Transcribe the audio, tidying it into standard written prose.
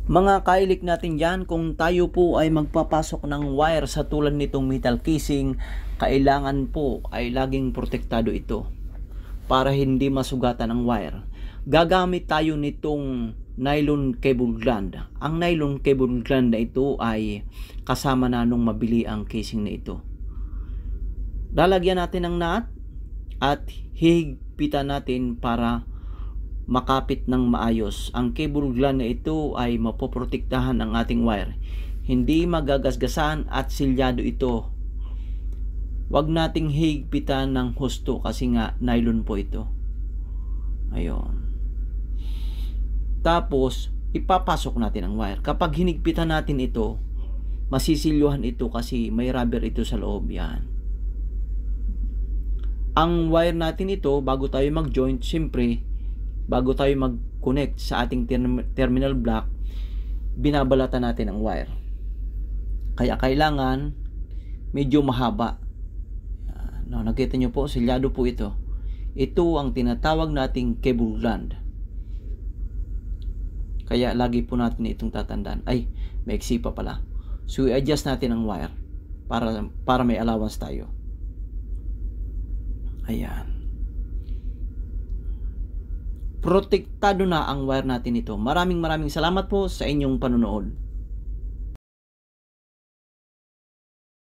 Mga kailik natin dyan, kung tayo po ay magpapasok ng wire sa tulad nitong metal casing, kailangan po ay laging protektado ito para hindi masugatan ang wire. Gagamit tayo nitong nylon cable gland. Ang nylon cable gland na ito ay kasama na nung mabili ang casing na ito. Lalagyan natin ng nut at hihigpitan natin para makapit ng maayos. Ang cable gland na ito ay mapoprotektahan ang ating wire. Hindi magagasgasan at silyado ito. Huwag nating higpitan ng husto kasi nga nylon po ito. Ayun. Tapos, ipapasok natin ang wire. Kapag hinigpitan natin ito, masisilyuhan ito kasi may rubber ito sa loob yan. Ang wire natin ito, bago tayo mag-joint, siyempre, bago tayo mag-connect sa ating terminal block, binabalatan natin ang wire. Kaya kailangan medyo mahaba. No, nakita nyo po, silyado po ito. Ito ang tinatawag nating cable gland. Kaya lagi po natin itong tatandaan. Ay, maiksi pa pala. So, i-adjust natin ang wire para may allowance tayo. Ayan. Protektado na ang wire natin ito. Maraming salamat po sa inyong panonood.